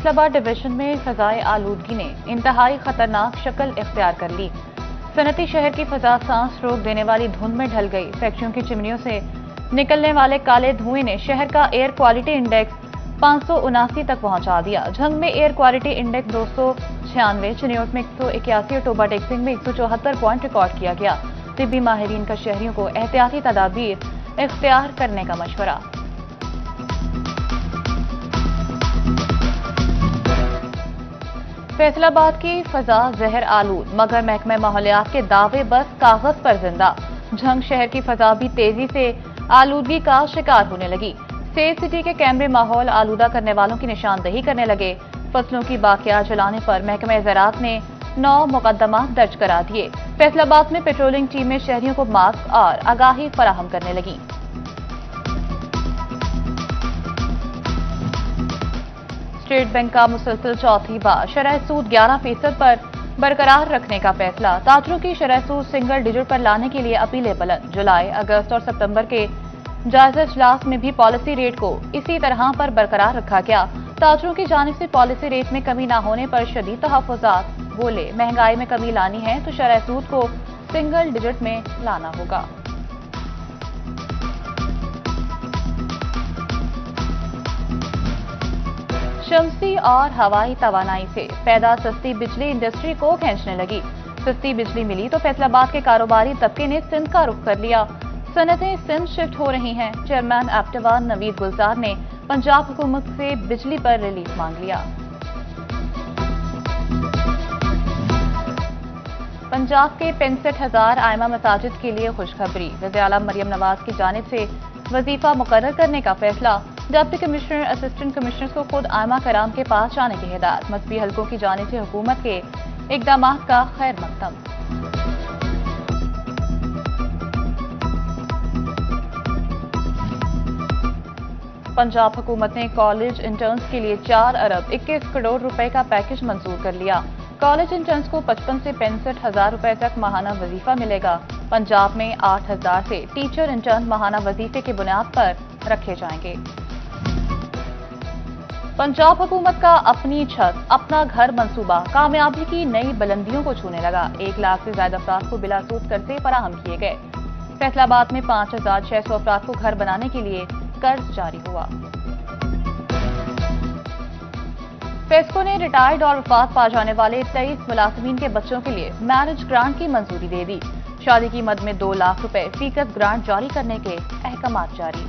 فیصل آباد ڈویژن میں فضائی آلودگی نے انتہائی خطرناک شکل اختیار کر لی۔ صنعتی شہر کی فضا سانس روک دینے والی دھند میں ڈھل گئی۔ فیکٹریوں کی چمنیوں سے نکلنے والے کالے دھوئیں نے شہر کا ایئر کوالٹی انڈیکس 579 تک پہنچا دیا۔ جھنگ میں ایئر کوالٹی انڈیکس 296، چنیوٹ میں 181 اور ٹوبا ٹیکسنگ میں 174 پوائنٹ ریکارڈ کیا گیا۔ طبی ماہرین کا شہریوں کو احتیاطی تدابیر اختیار کرنے کا مشورہ۔ فیصل آباد کی فضا زہر آلود، مگر محکمہ ماحولیات کے دعوے بس کاغذ پر زندہ۔ جھنگ شہر کی فضا بھی تیزی سے آلودگی کا شکار ہونے لگی۔ سیف سٹی کے کیمرے ماحول آلودہ کرنے والوں کی نشاندہی کرنے لگے۔ فصلوں کی باقیات جلانے پر محکمہ زراعت نے 9 مقدمات درج کرا دیے۔ فیصل آباد میں پیٹرولنگ ٹیمیں شہریوں کو ماسک اور آگاہی فراہم کرنے لگیں۔ اسٹیٹ بینک کا مسلسل چوتھی بار شرح سود 11% پر برقرار رکھنے کا فیصلہ۔ تاجروں کی شرح سود سنگل ڈیجٹ پر لانے کے لیے اپیلیں بلند۔ جولائی، اگست اور ستمبر کے جائزہ اجلاس میں بھی پالیسی ریٹ کو اسی طرح پر برقرار رکھا گیا۔ تاجروں کی جانب سے پالیسی ریٹ میں کمی نہ ہونے پر شدید تحفظات۔ بولے، مہنگائی میں کمی لانی ہے تو شرح سود کو سنگل ڈیجٹ میں لانا ہوگا۔ شمسی اور ہوائی توانائی سے پیدا سستی بجلی انڈسٹری کو کھینچنے لگی۔ سستی بجلی ملی تو فیصل آباد کے کاروباری طبقے نے سندھ کا رخ کر لیا۔ صنعتیں سندھ شفٹ ہو رہی ہیں۔ چیئرمین ایپٹیوان نوید گلزار نے پنجاب حکومت سے بجلی پر ریلیف مانگ لیا۔ پنجاب کے 65,000 ائمہ مساجد کے لیے خوشخبری۔ وزیر اعلیٰ مریم نواز کی جانب سے وظیفہ مقرر کرنے کا فیصلہ۔ ڈپٹی کمشنر، اسسٹنٹ کمشنرز کو خود ائمہ کرام کے پاس جانے کی ہدایت۔ مذہبی حلقوں کی جانب سے حکومت کے اقدامات کا خیر مقدم۔ پنجاب حکومت نے کالج انٹرنز کے لیے 4 ارب 21 کروڑ روپے کا پیکج منظور کر لیا۔ کالج انٹرنز کو 55 سے 65,000 روپے تک ماہانہ وظیفہ ملے گا۔ پنجاب میں 8,000 سے ٹیچر انٹرن ماہانہ وظیفے کی بنیاد پر رکھے جائیں گے۔ پنجاب حکومت کا اپنی چھت اپنا گھر منصوبہ کامیابی کی نئی بلندیوں کو چھونے لگا۔ 1 لاکھ سے زائد افراد کو بلا سود قرضے فراہم کیے گئے۔ فیصل آباد میں 5,600 افراد کو گھر بنانے کے لیے قرض جاری ہوا۔ فیسکو نے ریٹائرڈ اور وفات پا جانے والے 23 ملازمین کے بچوں کے لیے میرج گرانٹ کی منظوری دے دی۔ شادی کی مد میں 2 لاکھ روپے فیکس گرانٹ جاری کرنے کے احکامات جاری۔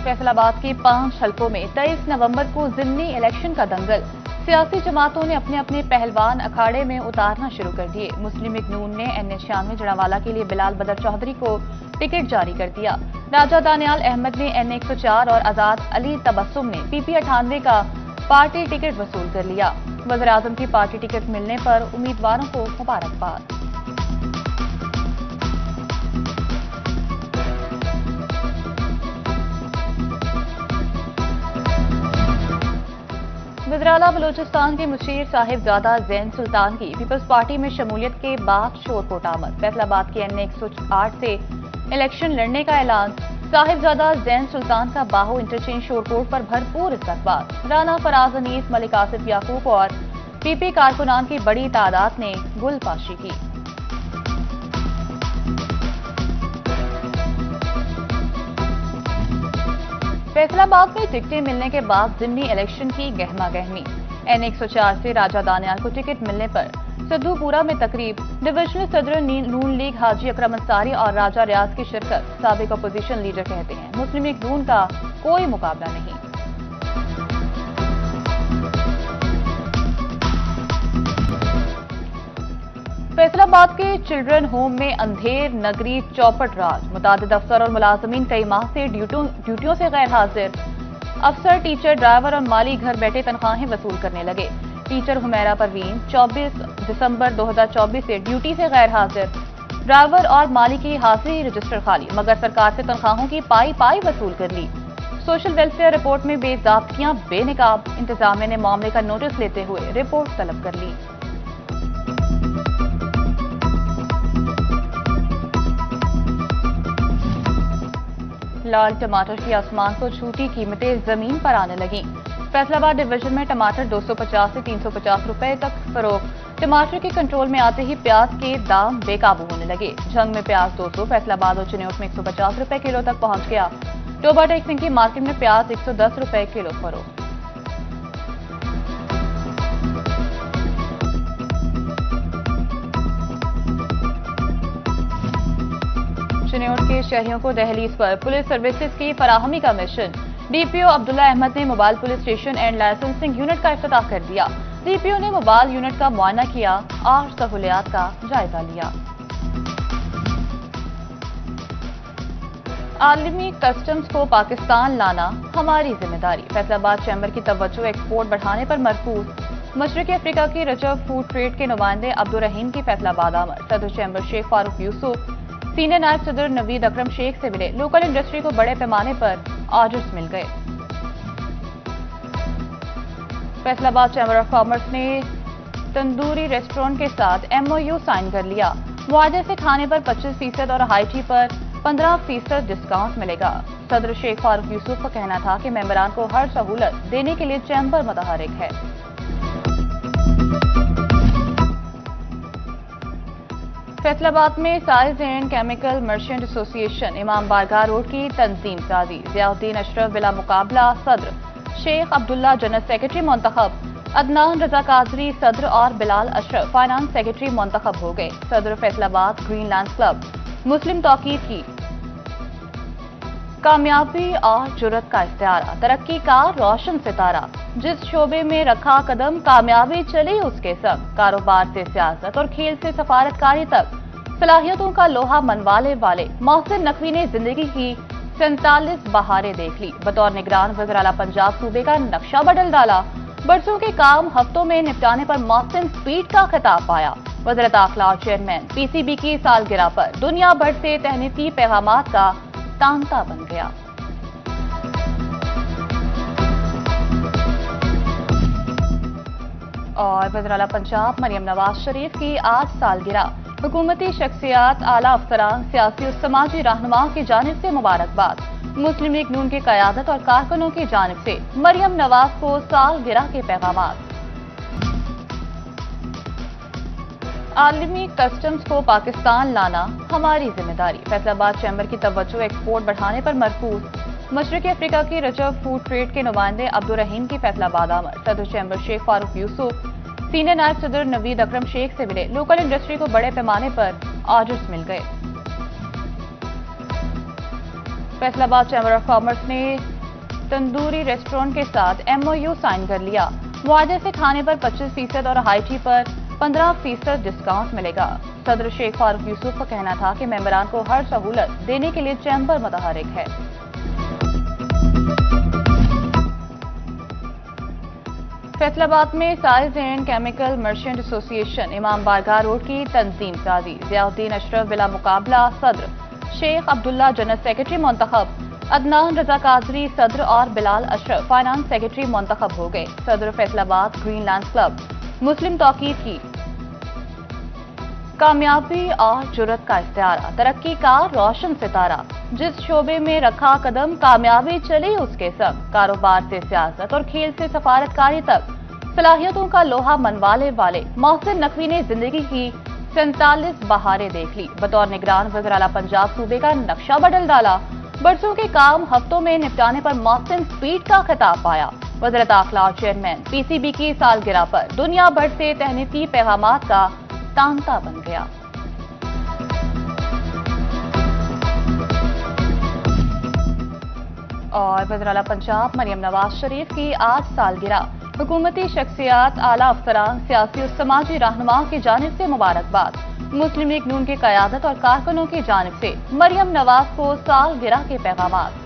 فیصل آباد کے 5 حلقوں میں 23 نومبر کو ضمنی الیکشن کا دنگل۔ سیاسی جماعتوں نے اپنے اپنے پہلوان اکھاڑے میں اتارنا شروع کر دیے۔ مسلم لیگ نون نے NA96 جڑاوالا کے لیے بلال بدر چودھری کو ٹکٹ جاری کر دیا۔ راجہ دانیال احمد نے NA104 اور آزاد علی تبسم نے PP98 کا پارٹی ٹکٹ وصول کر لیا۔ وزیراعظم کی پارٹی ٹکٹ ملنے پر امیدواروں کو مبارکباد۔ وزراء بلوچستان کے مشیر صاحب زادہ زین سلطان کی پیپلز پارٹی میں شمولیت کے بعد شور کوٹ آمد۔ فیصل آباد کے NA108 سے الیکشن لڑنے کا اعلان۔ صاحب زادہ زین سلطان کا باہو انٹرچینج شور کوٹ پر بھرپور استقبال۔ رانا فراز انیس، ملک آصف یعقوب اور PP کارکنان کی بڑی تعداد نے گل پاشی کی۔ فیصل آباد میں ٹکٹیں ملنے کے بعد ضمنی الیکشن کی گہما گہمی۔ NA104 سے راجہ دانیال کو ٹکٹ ملنے پر سدھو پورہ میں تقریب۔ ڈویژنل صدر نون لیگ حاجی اکرم انصاری اور راجہ ریاض کی شرکت۔ سابق اپوزیشن لیڈر کہتے ہیں مسلم لیگ نون کا کوئی مقابلہ نہیں۔ فیصل آباد کے چلڈرن ہوم میں اندھیر نگری چوپٹ راج۔ متعدد افسر اور ملازمین کئی ماہ سے ڈیوٹیوں سے غیر حاضر۔ افسر، ٹیچر، ڈرائیور اور مالی گھر بیٹھے تنخواہیں وصول کرنے لگے۔ ٹیچر حمیرہ پروین 24 دسمبر 2024 سے ڈیوٹی سے غیر حاضر۔ ڈرائیور اور مالی کی حاضری رجسٹر خالی، مگر سرکار سے تنخواہوں کی پائی وصول کر لی۔ سوشل ویلفیئر رپورٹ میں بے ضابطگیاں بے نقاب۔ انتظامیہ نے معاملے کا نوٹس لیتے ہوئے رپورٹ طلب کر لی۔ लाल टमाटर की आसमान को छूती कीमतें जमीन पर आने लगी। फैसलाबाद डिवीजन में टमाटर 250 से 350 रुपए तक फरोख्त। टमाटर के कंट्रोल में आते ही प्याज के दाम बेकाबू होने लगे। झंग में प्याज 200, फैसलाबाद और चिन्योट में 150 रुपए किलो तक पहुंच गया। टोबा टेक सिंह की मार्केट में प्याज 110 रुपए किलो फरोख्त। चिन्योट के शहरियों को दहलीज पर पुलिस सर्विसेज की फराहमी का मिशन। डीपीओ अब्दुल्ला अहमद ने mobile police station and licensing unit का इफ्तिताह कर दिया। डीपीओ ने मोबाइल यूनिट का मुआयना किया और सहूलियात का जायजा लिया। आलमी कस्टम्स को पाकिस्तान लाना हमारी जिम्मेदारी। फैसलाबाद चैम्बर की तवज्जो एक्सपोर्ट बढ़ाने पर मरकूज। मशरकी अफ्रीका की रजब फूड ट्रेड के नुमाइंदे अब्दुल रहीम की फैसलाबाद आमद। सदर चैम्बर शेख फारूक यूसुफ सीनियर नायब सदर नवीद अकरम शेख से मिले। लोकल इंडस्ट्री को बड़े पैमाने पर ऑर्डर्स मिल गए। फैसलाबाद चैम्बर ऑफ कॉमर्स ने तंदूरी रेस्टोरेंट के साथ MOU साइन कर लिया। मुआवजे से खाने पर 25% और हाई टी पर 15% डिस्काउंट मिलेगा। सदर शेख फारूक यूसुफ का कहना था कि मेंबरान को हर सहूलत देने के लिए चैम्बर मुतहरिक है। फैसलाबाद में science and chemical merchant association इमाम बारगाह रोड की तंजीम साजी। जियाउद्दीन अशरफ बिला मुकाबला सदर, शेख अब्दुल्ला जनरल सेक्रेटरी मुंतखब, अदनान रजा कादरी सदर और बिलाल अशरफ फाइनेंस सेक्रेटरी मुंतखब हो गए। सदर फैसलाबाद ग्रीन लैंड क्लब मुस्लिम तौकीद की कामयाबी और जुर्रत का इस्तिआरा, तरक्की का रोशन सितारा। जिस शोबे में रखा कदम कामयाबी चली उसके संग। कारोबार से सियासत और खेल से सफारतकारी तक सलाहियतों का लोहा मनवाले वाले मोहसिन नकवी ने जिंदगी की 47 बहारें देख ली। बतौर निगरान वज़ीर आला पंजाब सूबे का नक्शा बदल डाला। बरसों के काम हफ्तों में निपटाने पर मोहसिन स्पीड का खिताब पाया। वज़ीर दाखिला और चेयरमैन PCB की सालगिरह पर दुनिया भर से तहनीती पैगामात का तांता बन गया। और वज़ीर आला पंजाब मरियम नवाज शरीफ की आज सालगिरह। हुकूमती शख्सियात, आला अफसरान, सियासी और समाजी रहनुमाओं की जानिब से मुबारकबाद। मुस्लिम लीग नून की क़यादत और कारकुनों की जानिब से मरियम नवाज को सालगिरह के पैगामात। आलमी कस्टम्स को पाकिस्तान लाना हमारी जिम्मेदारी। फैसलाबाद चैम्बर की तवज्जो एक्सपोर्ट बढ़ाने पर मरकूज। मशरकी अफ्रीका की रजब फूड ट्रेड के नुमाइंदे अब्दुल रहीम की फैसलाबाद आमद। सदर चैम्बर शेख फारूक यूसुफ सीनियर नायब सदर नवीद अकरम शेख से मिले। लोकल इंडस्ट्री को बड़े पैमाने पर ऑर्डर्स मिल गए। फैसलाबाद चैम्बर ऑफ कॉमर्स ने तंदूरी रेस्टोरेंट के साथ MOU साइन कर लिया। मुआवजे से खाने पर 25% और हाई टी पर 15% डिस्काउंट मिलेगा। सदर शेख फारूक यूसुफ का कहना था कि मेंबरान को हर सहूलत देने के लिए चैम्बर मुतहरिक है। फैसलाबाद में science and chemical merchant association इमाम बारगाह रोड की तंजीम साजी। जियाउद्दीन अशरफ बिला मुकाबला सदर, शेख अब्दुल्ला जनरल सेक्रेटरी मुंतखब, अदनान रजा कादरी सदर और बिलाल अशरफ फाइनेंस सेक्रेटरी मुंतखब हो गए। सदर फैसलाबाद ग्रीन लैंड क्लब मुस्लिम तौकीद की कामयाबी और जुर्रत का इस्तिआरा, तरक्की का रोशन सितारा। जिस शोबे में रखा कदम कामयाबी चली उसके संग। कारोबार से सियासत और खेल से सफारतकारी तक सलाहियतों का लोहा मनवाले वाले मोहसिन नकवी ने जिंदगी की 47 बहारें देख ली। बतौर निगरान वज़ीर आला पंजाब सूबे का नक्शा बदल डाला। बरसों के काम हफ्तों में निपटाने पर मोहसिन स्पीड का खिताब पाया। वज़ीर दाखिला और चेयरमैन PCB की सालगिरह पर दुनिया भर से तहनीती पैगामात का तांता बन गया। और वज़ीर आला पंजाब मरियम नवाज शरीफ की आज सालगिरह। हुकूमती शख्सियात, आला अफसरान, सियासी और समाजी रहनुमाओं की जानिब से मुबारकबाद। मुस्लिम लीग नून की क़यादत और कारकुनों की जानिब से मरियम नवाज को सालगिरह के पैगामात।